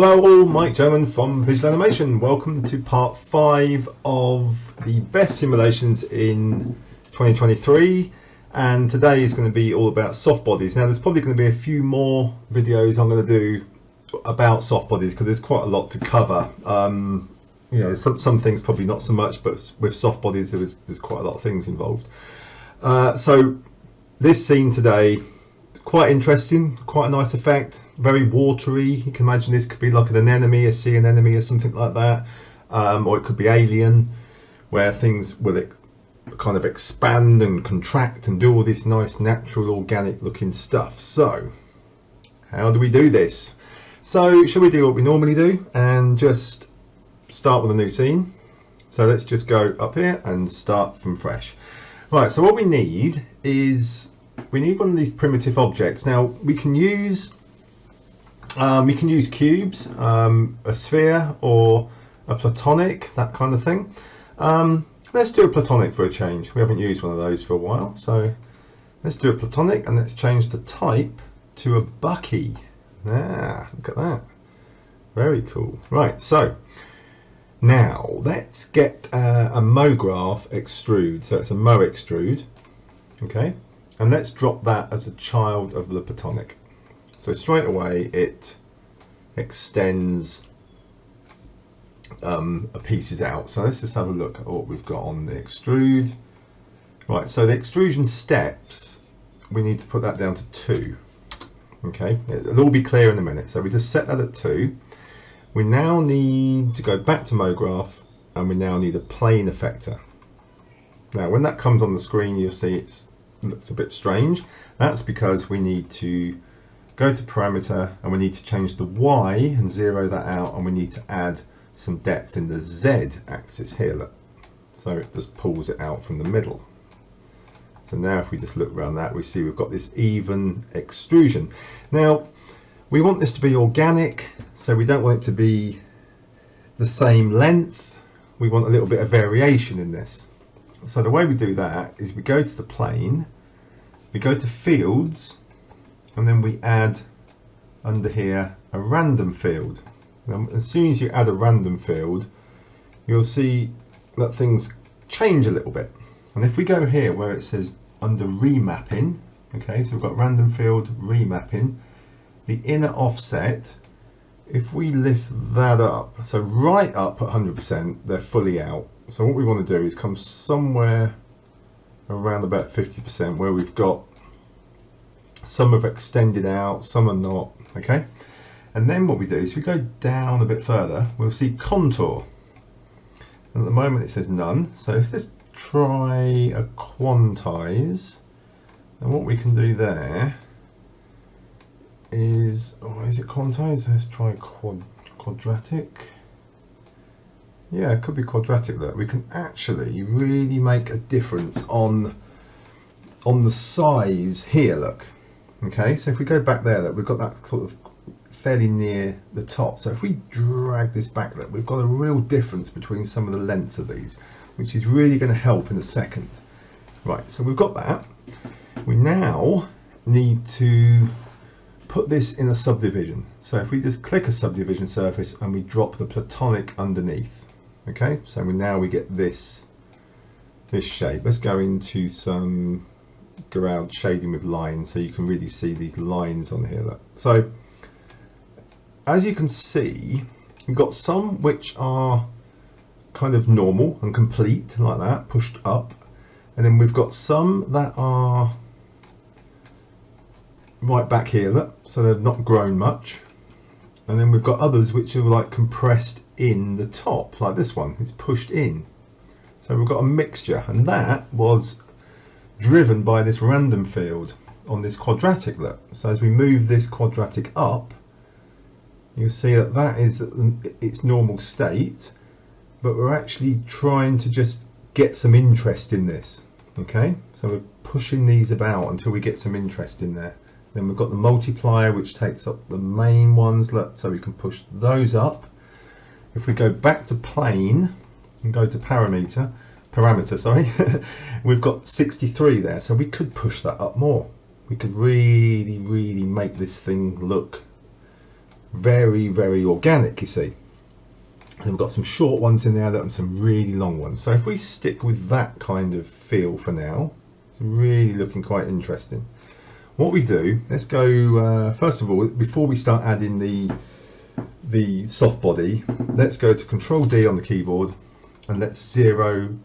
Hello all, Mike German from Visual Animation. Welcome to part 5 of the best simulations in 2023, and today is going to be all about soft bodies. Now there's probably going to be a few more videos I'm going to do about soft bodies because there's quite a lot to cover. You know, some things probably not so much, but with soft bodies there's quite a lot of things involved. So this scene today, quite interesting, quite a nice effect, very watery. You can imagine this could be like an anemone, a sea anemone or something like that, or it could be Alien, where things will kind of expand and contract and do all this nice natural organic looking stuff. So how do we do this? So shall we do what we normally do and just start with a new scene? So let's just go up here and start from fresh. Right, so what we need is one of these primitive objects. Now we can use cubes, a sphere or a platonic, that kind of thing. Let's do a platonic for a change. We haven't used one of those for a while, so let's do a platonic and let's change the type to a bucky. Look at that, very cool. Right, so now let's get a MoGraph extrude. So it's a MoExtrude, okay, and let's drop that as a child of the platonic. So straight away it extends pieces out. So let's just have a look at what we've got on the extrude. Right, so the extrusion steps, we need to put that down to 2. Okay, it'll all be clear in a minute. So we just set that at 2. We now need to go back to MoGraph and we now need a plane effector. Now when that comes on the screen you'll see it looks a bit strange. That's because we need to go to parameter and we need to change the Y and zero that out, and we need to add some depth in the Z axis here, look. So it just pulls it out from the middle. So now if we just look around that, we see we've got this even extrusion. Now we want this to be organic, so we don't want it to be the same length. We want a little bit of variation in this. So the way we do that is we go to the plane, we go to fields, and then we add under here a random field. Now, as soon as you add a random field, you'll see that things change a little bit. And if we go here where it says under remapping, okay, so we've got random field remapping, the inner offset, if we lift that up, so right up at 100%, they're fully out. So what we want to do is come somewhere around about 50% where we've got some have extended out, some are not, okay? And then what we do is we go down a bit further, we'll see contour. And at the moment it says none, so if let's try a quantize, and what we can do there is, is it quantize? Let's try quadratic. Yeah, it could be quadratic there. We can actually really make a difference on the size here, look. Okay, so if we go back there, look, we've got that sort of fairly near the top. So if we drag this back, look, we've got a real difference between some of the lengths of these, which is really going to help in a second. Right, so we've got that. We now need to put this in a subdivision. So if we just click a subdivision surface and we drop the platonic underneath. Okay, so now we get this shape. Let's go into some ground shading with lines so you can really see these lines on here. Look. So as you can see, we've got some which are kind of normal and complete like that, pushed up, and then we've got some that are right back here, look, so they've not grown much, and then we've got others which are like compressed in the top, like this one, it's pushed in. So we've got a mixture, and that was driven by this random field on this quadratic look. So as we move this quadratic up, you'll see that that is its normal state, but we're actually trying to just get some interest in this. Okay, so we're pushing these about until we get some interest in there. Then we've got the multiplier which takes up the main ones, look, so we can push those up. If we go back to plane and go to parameter, sorry, we've got 63 there, so we could push that up more. We could really make this thing look very, very organic, you see. And we've got some short ones in there and some really long ones. So if we stick with that kind of feel for now, it's really looking quite interesting. What we do, let's go, first of all, before we start adding the soft body, let's go to Control D on the keyboard and let's zero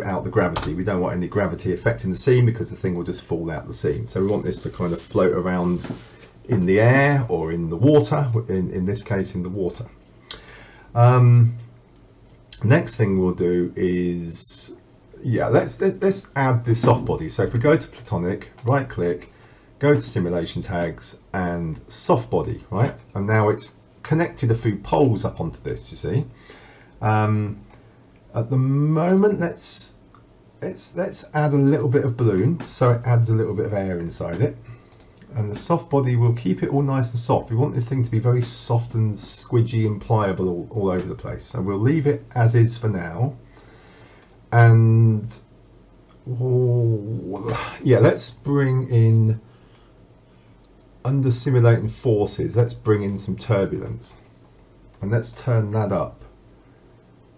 out the gravity. We don't want any gravity affecting the seam because the thing will just fall out the seam. So we want this to kind of float around in the air or in the water, in this case in the water. Next thing we'll do is, let's add the soft body. So if we go to Platonic, right click, go to Simulation Tags and Soft Body, right? And now it's connected a few poles up onto this, you see. At the moment, let's add a little bit of balloon so it adds a little bit of air inside it. And the soft body, will keep it all nice and soft. We want this thing to be very soft and squidgy and pliable all over the place. So we'll leave it as is for now. And let's bring in, under simulating forces, let's bring in some turbulence. And let's turn that up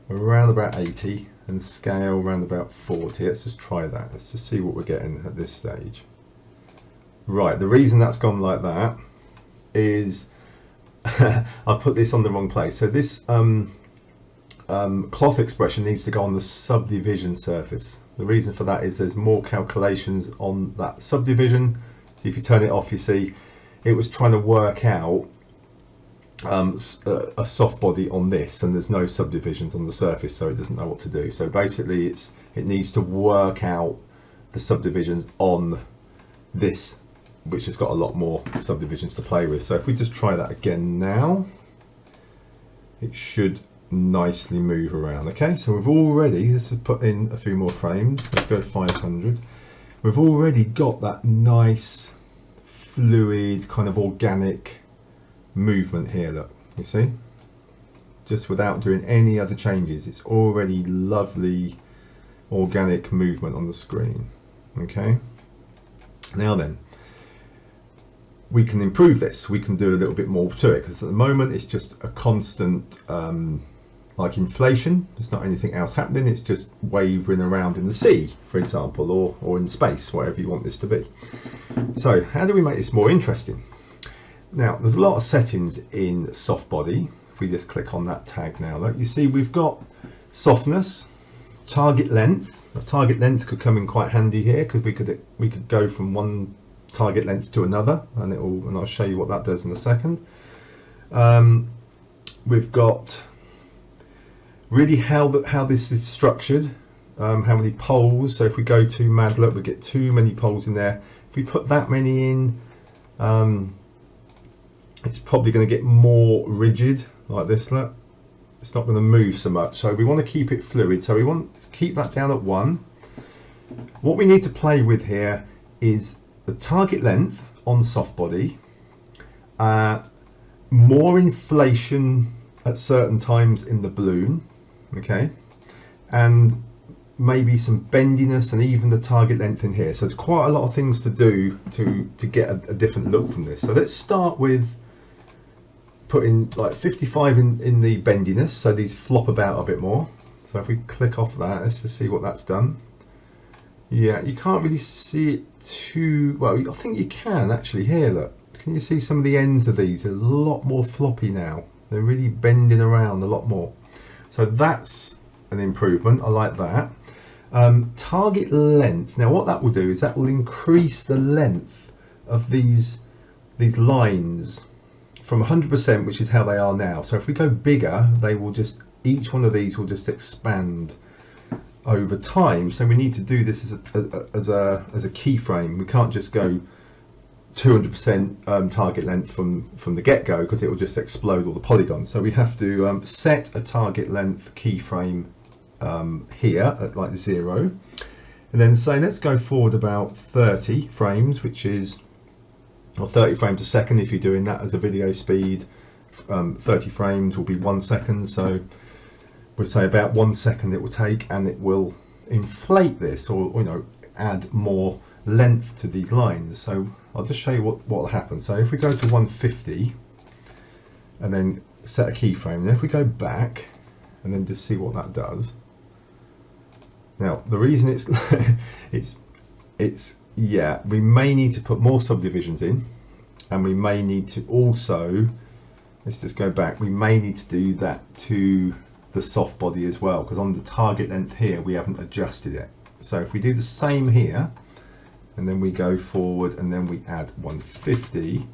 around about 80 and scale around about 40. Let's just try that. Let's just see what we're getting at this stage. Right, the reason that's gone like that is I put this on the wrong place. So this cloth expression needs to go on the subdivision surface. The reason for that is there's more calculations on that subdivision. So if you turn it off, you see it was trying to work out a soft body on this, and there's no subdivisions on the surface, so it doesn't know what to do. So basically it needs to work out the subdivisions on this, which has got a lot more subdivisions to play with. So if we just try that again now, it should nicely move around. Okay, so we've already, let's just put in a few more frames. Let's go 500. We've already got that nice fluid kind of organic movement here, look, you see, just without doing any other changes. It's already lovely organic movement on the screen. Okay, now then, we can improve this. We can do a little bit more to it, because at the moment it's just a constant like inflation. There's not anything else happening. It's just wavering around in the sea, for example, or in space, whatever you want this to be. So how do we make this more interesting? Now, there's a lot of settings in soft body. If we just click on that tag now, look, you see we've got softness, target length. The target length could come in quite handy here, because we could go from one target length to another, and I'll show you what that does in a second. We've got really how this is structured, how many poles. So if we go to mad, look, we get too many poles in there. If we put that many in, it's probably going to get more rigid like this, look. It's not going to move so much, so we want to keep it fluid. So we want to keep that down at 1. What we need to play with here is the target length on soft body, more inflation at certain times in the balloon, okay, and maybe some bendiness, and even the target length in here. So there's quite a lot of things to do to get a different look from this. So let's start with putting like 55 in the bendiness, so these flop about a bit more. So if we click off that, let's just see what that's done. Yeah, you can't really see it too well. I think you can actually here, look. Can you see some of the ends of these? They're a lot more floppy now. They're really bending around a lot more. So that's an improvement. I like that. Target length. Now what that will do is that will increase the length of these lines from 100%, which is how they are now. So if we go bigger, they will just, each one of these will just expand over time. So we need to do this as a keyframe. We can't just go 200% target length from the get-go, because it will just explode all the polygons. So we have to set a target length keyframe here at like 0, and then say let's go forward about 30 frames, which is, or 30 frames a second if you're doing that as a video speed. 30 frames will be 1 second, so we'll say about 1 second it will take, and it will inflate this, or add more length to these lines. So I'll just show you what will happen. So if we go to 150, and then set a keyframe. And if we go back and then just see what that does. Now the reason it's yeah, we may need to put more subdivisions in, and we may need to also, let's just go back, we may need to do that to the soft body as well, because on the target length here we haven't adjusted it. So if we do the same here and then we go forward and then we add 150,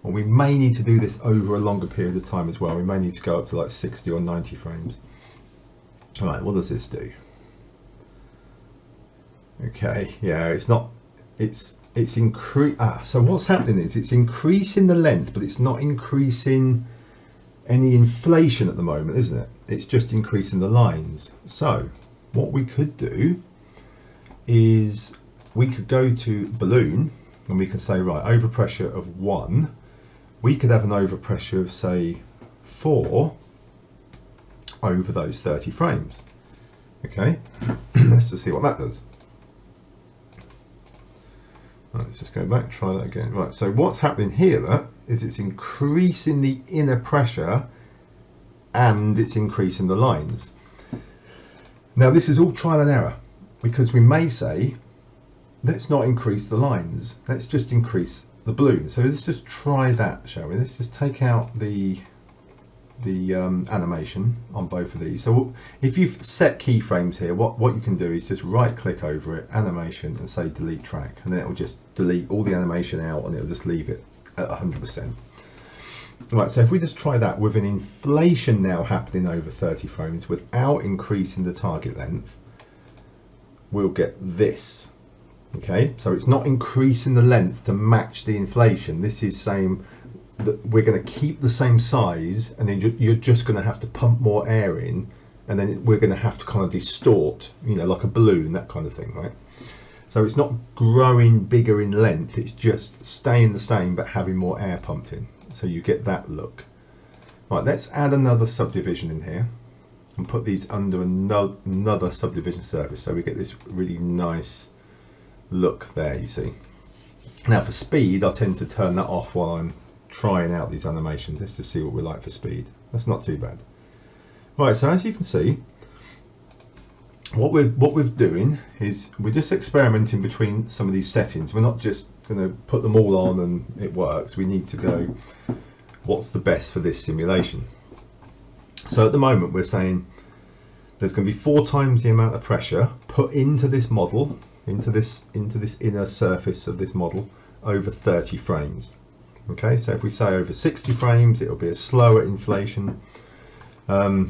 well, we may need to do this over a longer period of time as well. We may need to go up to like 60 or 90 frames. All right, what does this do? Okay, yeah, it's not, it's so what's happening is it's increasing the length, but it's not increasing any inflation at the moment, isn't it? It's just increasing the lines. So what we could do is we could go to balloon and we could say, right, overpressure of 1. We could have an overpressure of say 4 over those 30 frames. Okay, let's just see what that does. Right, let's just go back, try that again. Right, so what's happening here is it's increasing the inner pressure and it's increasing the lines. Now this is all trial and error, because we may say, let's not increase the lines, let's just increase the balloon. So let's just try that, shall we? Let's just take out the animation on both of these. So if you've set keyframes here, what you can do is just right click over it, animation, and say delete track, and then it will just delete all the animation out and it will just leave it at 100%. Right, so if we just try that with an inflation now happening over 30 frames without increasing the target length, we'll get this. Okay, so it's not increasing the length to match the inflation. This is saying that we're going to keep the same size, and then you're just going to have to pump more air in, and then we're going to have to kind of distort, you know, like a balloon, that kind of thing, right? So it's not growing bigger in length, it's just staying the same but having more air pumped in. So you get that look. Right, let's add another subdivision in here and put these under another subdivision surface, so we get this really nice look there, you see. Now for speed, I tend to turn that off while I'm trying out these animations. Let's just see what we like for speed. That's not too bad. Right, so as you can see, what we're doing is we're just experimenting between some of these settings. We're not just going to put them all on and it works. We need to go, what's the best for this simulation? So at the moment we're saying there's going to be 4 times the amount of pressure put into this model, into this inner surface of this model over 30 frames. Okay, so if we say over 60 frames, it'll be a slower inflation. So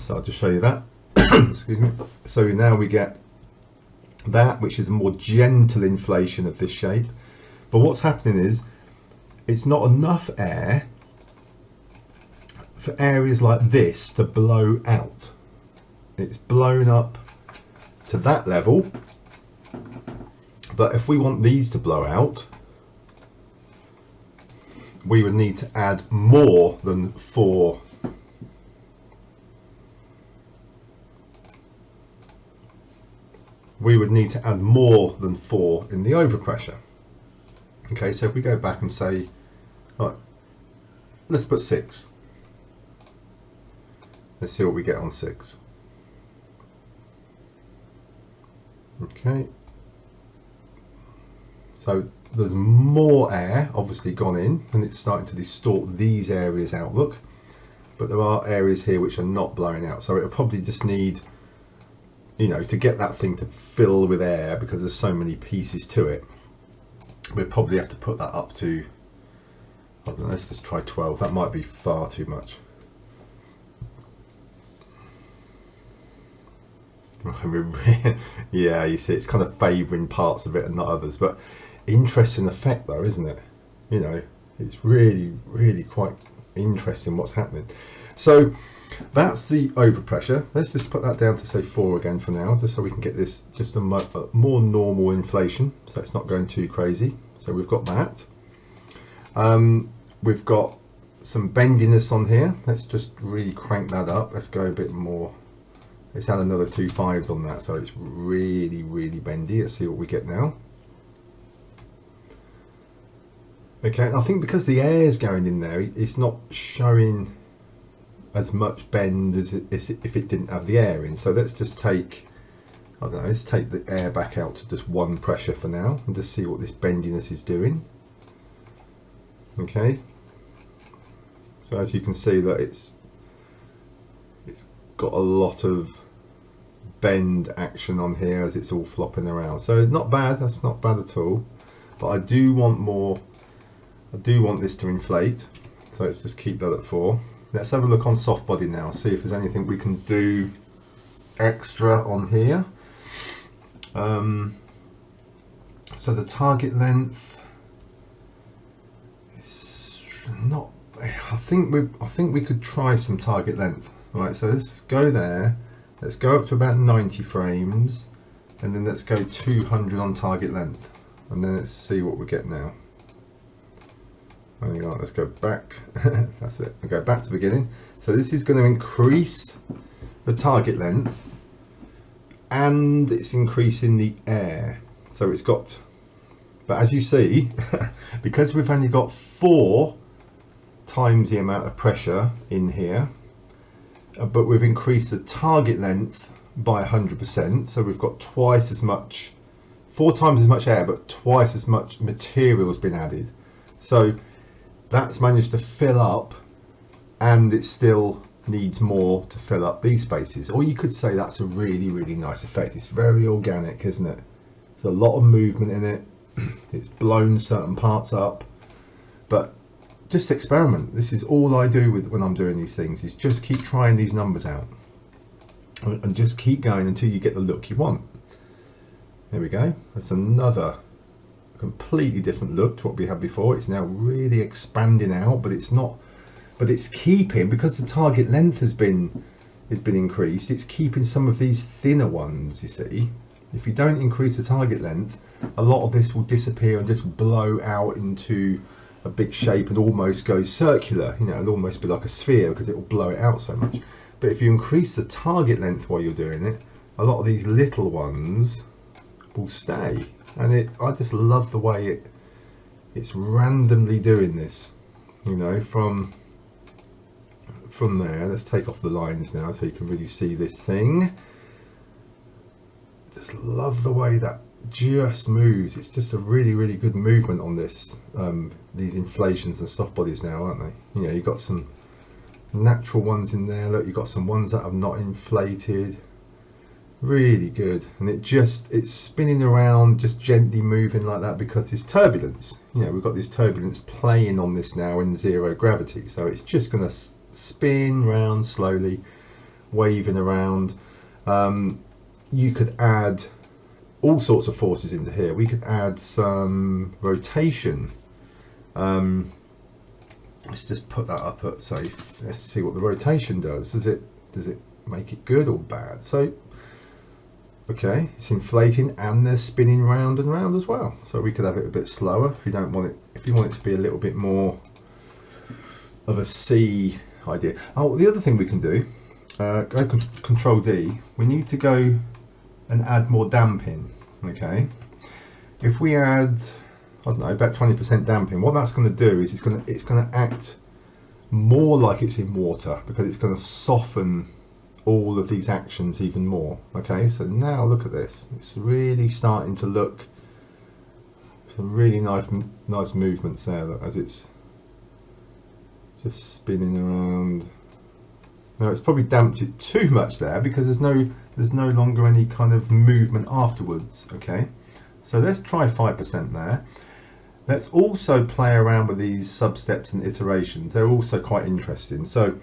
I'll just show you that. Excuse me. So now we get that, which is a more gentle inflation of this shape. But what's happening is it's not enough air for areas like this to blow out. It's blown up to that level. But if we want these to blow out, we would need to add more than 4. We would need to add more than 4 in the overpressure. Okay, so if we go back and say, right, let's put 6. Let's see what we get on 6. Okay. So there's more air obviously gone in, and it's starting to distort these areas out, look. But there are areas here which are not blowing out. So it'll probably just need, you know, to get that thing to fill with air, because there's so many pieces to it, we'll probably have to put that up to, I don't know, let's just try 12. That might be far too much. Yeah, you see, it's kind of favouring parts of it and not others, but interesting effect though, isn't it? You know, it's really, really quite interesting what's happening. So that's the overpressure. Let's just put that down to say 4 again for now, just so we can get this just a more normal inflation, so it's not going too crazy. So we've got that. We've got some bendiness on here. Let's just really crank that up. Let's go a bit more. Let's add another 2 5s on that, so it's really, really bendy. Let's see what we get now. Okay, and I think because the air's going in there, it's not showing as much bend as if it didn't have the air in. So let's just take, I don't know, let's take the air back out to just one pressure for now and just see what this bendiness is doing. Okay, so as you can see that it's got a lot of bend action on here as it's all flopping around. So not bad, that's not bad at all. But I do want more, I do want this to inflate. So let's just keep that at 4. Let's have a look on soft body now, see if there's anything we can do extra on here. So the target length is not, I think we could try some target length. Right, so let's go there. Let's go up to about 90 frames, and then let's go 200 on target length, and then let's see what we get now. Let's go back. That's it. I'll go back to the beginning. So this is going to increase the target length, and it's increasing the air. So it's got, but as you see, because we've only got 4 times the amount of pressure in here, but we've increased the target length by 100%, so we've got twice as much, 4 times as much air, but twice as much material has been added. So that's managed to fill up, and it still needs more to fill up these spaces. Or you could say that's a really, really nice effect. It's very organic, isn't it? There's a lot of movement in it. It's blown certain parts up, but just experiment. This is all I do with when I'm doing these things, is just keep trying these numbers out and just keep going until you get the look you want. There we go. That's another completely different look to what we had before. It's now really expanding out, but it's not, but it's keeping, because the target length has been increased, it's keeping some of these thinner ones, you see. If you don't increase the target length, a lot of this will disappear and just blow out into a big shape and almost go circular, you know, it'll almost be like a sphere because it will blow it out so much. But if you increase the target length while you're doing it, a lot of these little ones will stay. And I just love the way it's randomly doing this, you know, from there. Let's take off the lines now so you can really see this thing. Just love the way that just moves. It's just a really, really good movement on this. These inflations and soft bodies now, aren't they? You know, you've got some natural ones in there. Look, you've got some ones that have not inflated. Really good. And it's spinning around, just gently moving like that because it's turbulence. You know, we've got this turbulence playing on this now in 0 gravity. So it's just going to spin round slowly, waving around. You could add all sorts of forces into here. We could add some rotation. Let's just put that up at, say, let's see what the rotation does. Does it make it good or bad? So, okay, it's inflating and they're spinning round and round as well. So we could have it a bit slower if you don't want it. If you want it to be a little bit more of a C idea. Oh, the other thing we can do, go Control D. We need to go and add more damping. Okay, if we add, I don't know, about 20% damping, what that's going to do is it's going to act more like it's in water, because it's going to soften all of these actions even more. Okay, so now look at this. It's really starting to look some really nice movements there. Look, as it's just spinning around. Now it's probably damped it too much there because there's no longer any kind of movement afterwards. Okay, so let's try 5% there. Let's also play around with these sub-steps and iterations. They're also quite interesting. So,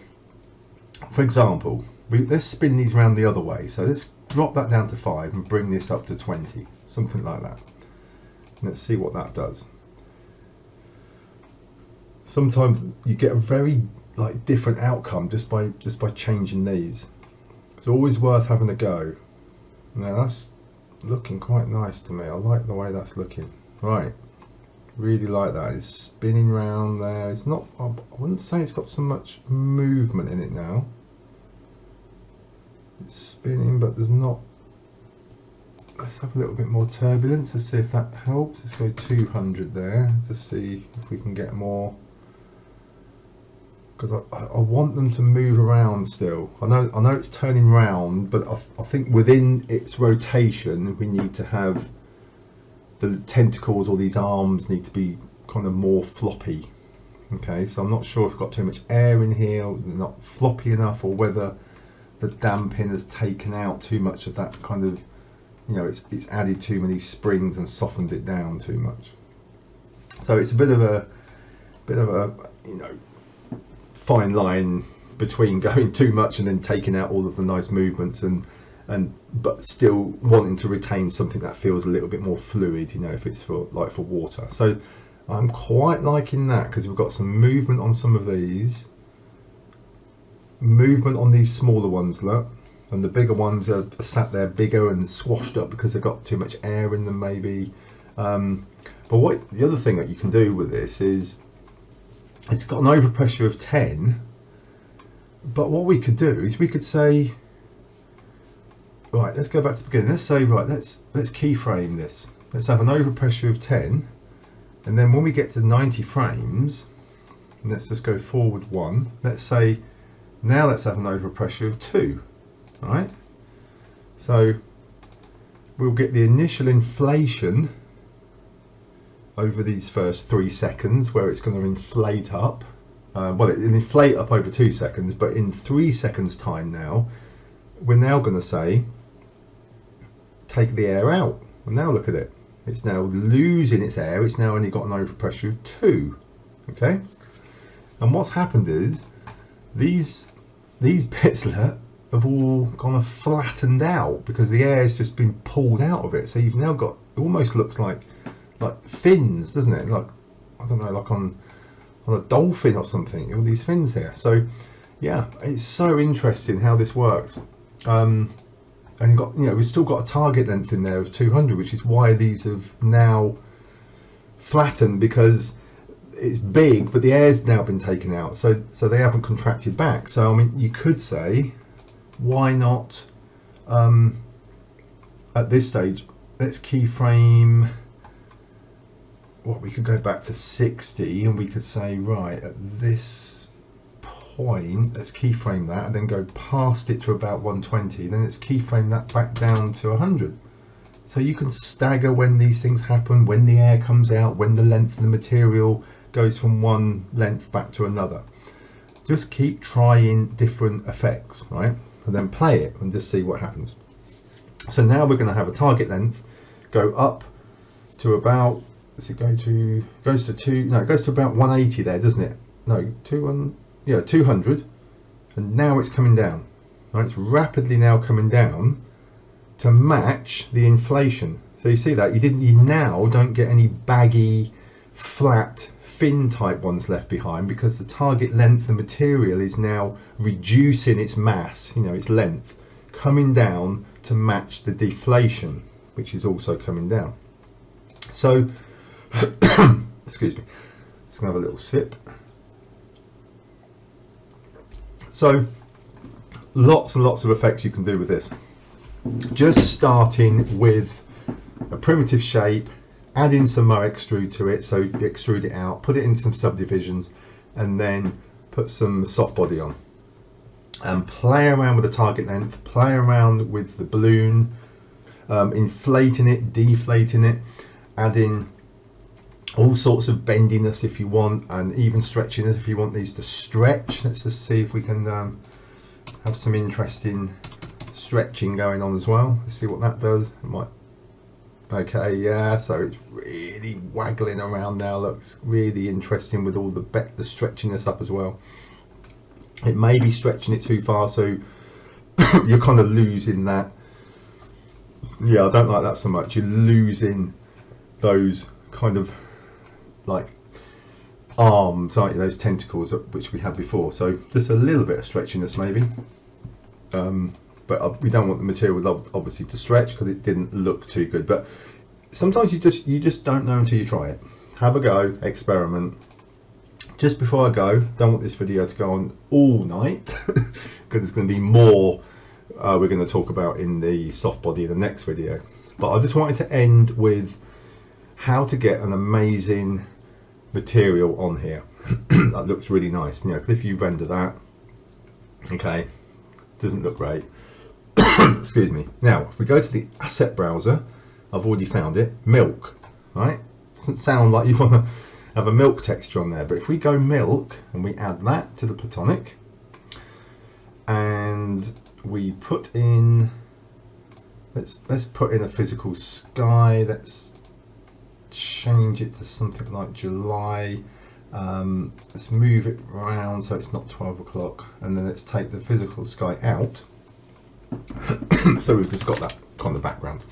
for example, let's spin these around the other way. So let's drop that down to 5 and bring this up to 20, something like that. Let's see what that does. Sometimes you get a very different outcome just by changing these. It's always worth having a go. Now that's looking quite nice to me. I like the way that's looking. Right, really like that. It's spinning round there. It's not, I wouldn't say it's got so much movement in it now. It's spinning, but there's not let's have a little bit more turbulence. Let's see if that helps. Let's go 200 there to see if we can get more. Because I want them to move around still. I know it's turning round, but I think within its rotation we need to have the tentacles, or these arms need to be kind of more floppy. Okay, so I'm not sure if I've got too much air in here, or not floppy enough, or whether the damping has taken out too much of that kind of, you know, it's added too many springs and softened it down too much. So it's a bit of a you know, fine line between going too much and then taking out all of the nice movements and but still wanting to retain something that feels a little bit more fluid, you know, if it's for water. So I'm quite liking that, because we've got some movement on some of these, movement on these smaller ones, look, and the bigger ones are sat there bigger and squashed up because they've got too much air in them maybe. But what the other thing that you can do with this is, it's got an overpressure of 10, but what we could do is we could say, right, let's go back to the beginning. Let's say, right, let's keyframe this. Let's have an overpressure of 10, and then when we get to 90 frames, let's just go forward 1. Let's say, now let's have an overpressure of 2, right? So we'll get the initial inflation over these first 3 seconds, where it's going to inflate up. Well, it'll inflate up over 2 seconds, but in 3 seconds time now, we're now going to say, take the air out. And now look at it. It's now losing its air. It's now only got an overpressure of 2. Okay? And what's happened is, these bits have all kind of flattened out because the air's just been pulled out of it. So you've now got, it almost looks like fins, doesn't it? Like, I don't know, like on a dolphin or something, all these fins here. So yeah, it's so interesting how this works. And you've got, you know, we've still got a target length in there of 200, which is why these have now flattened, because it's big, but the air's now been taken out, so they haven't contracted back. So I mean, you could say, why not at this stage, let's keyframe. What, we could go back to 60, and we could say, right, at this point, let's keyframe that, and then go past it to about 120, then let's keyframe that back down to 100. So you can stagger when these things happen, when the air comes out, when the length of the material goes from one length back to another. Just keep trying different effects, right? And then play it and just see what happens. So now we're going to have a target length go up to about, does it go to, goes to about 180 there, doesn't it? No, 200, and now it's coming down. Right, it's rapidly now coming down to match the inflation. So you see that you now don't get any baggy, flat, fin type ones left behind, because the target length of the material is now reducing its mass, you know, its length, coming down to match the deflation, which is also coming down. So, excuse me, just gonna have a little sip. So, lots and lots of effects you can do with this. Just starting with a primitive shape, add in some MoExtrude to it, so you extrude it out, put it in some subdivisions, and then put some soft body on. And play around with the target length, play around with the balloon, inflating it, deflating it, adding all sorts of bendiness if you want, and even stretchiness if you want these to stretch. Let's just see if we can have some interesting stretching going on as well. Let's see what that does. It might. Okay, yeah, so it's really waggling around now. Looks really interesting with all the stretchiness up as well. It may be stretching it too far, so you're kind of losing that. Yeah, I don't like that so much. You're losing those kind of like arms, aren't you? Those tentacles which we had before. So just a little bit of stretchiness maybe. But we don't want the material obviously to stretch because it didn't look too good. But sometimes you just don't know until you try it. Have a go, experiment. Just before I go, don't want this video to go on all night because there's going to be more we're going to talk about in the soft body in the next video. But I just wanted to end with how to get an amazing material on here. That looks really nice. You know, if you render that, okay, doesn't look great. Excuse me. Now, if we go to the asset browser, I've already found it, milk, right? Doesn't sound like you want to have a milk texture on there, but if we go milk and we add that to the platonic and we put in, let's put in a physical sky, let's change it to something like July. Let's move it around so it's not 12 o'clock, and then let's take the physical sky out. So we've just got that on the background.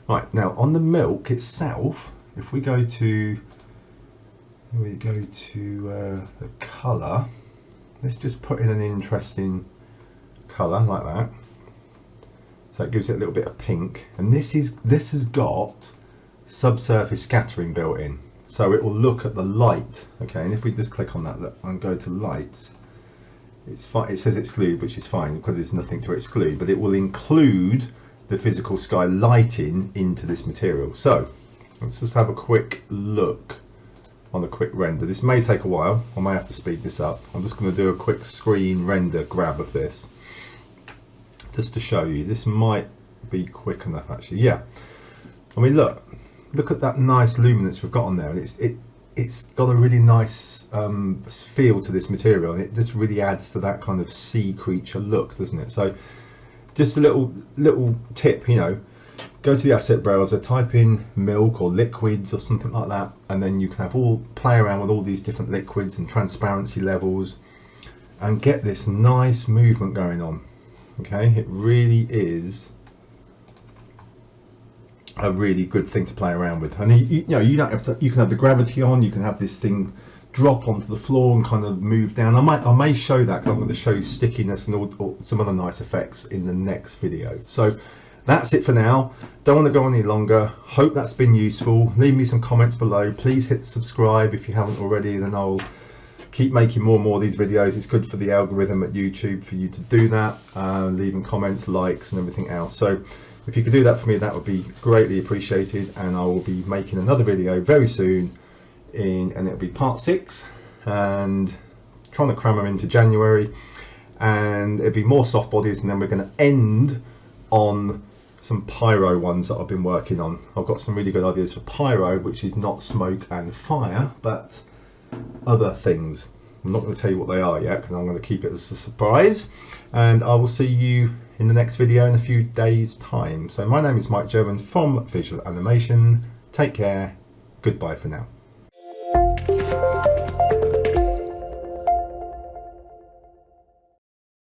Right, now on the milk itself, if we go to the colour, let's just put in an interesting colour like that. So it gives it a little bit of pink, and this has got subsurface scattering built in, so it will look at the light. Okay, and if we just click on that and go to lights, it's fine. It says exclude, which is fine because there's nothing to exclude, but it will include the physical sky lighting into this material. So let's just have a quick look on a quick render. This may take a while, I may have to speed this up. I'm just going to do a quick screen render grab of this just to show you. This might be quick enough actually. Yeah, I mean look at that nice luminance we've got on there, and it's got a really nice feel to this material, and it just really adds to that kind of sea creature look, doesn't it? So just a little tip, you know, go to the asset browser, type in milk or liquids or something like that, and then you can have play around with all these different liquids and transparency levels and get this nice movement going on. Okay, it really is a really good thing to play around with. And you know, you don't have to, you can have the gravity on, you can have this thing drop onto the floor and kind of move down. I may show that, because I'm going to show stickiness and all some other nice effects in the next video. So that's it for now. Don't want to go any longer. Hope that's been useful. Leave me some comments below. Please hit subscribe if you haven't already, then I'll keep making more and more of these videos. It's good for the algorithm at YouTube for you to do that, leaving comments, likes and everything else. So if you could do that for me, that would be greatly appreciated, and I will be making another video very soon, and it'll be part 6, and trying to cram them into January, and it'll be more soft bodies, and then we're going to end on some pyro ones that I've been working on. I've got some really good ideas for pyro, which is not smoke and fire, but other things. I'm not going to tell you what they are yet, because I'm going to keep it as a surprise, and I will see you in the next video in a few days time. So my name is Mike German from Visual Animation. Take care, goodbye for now.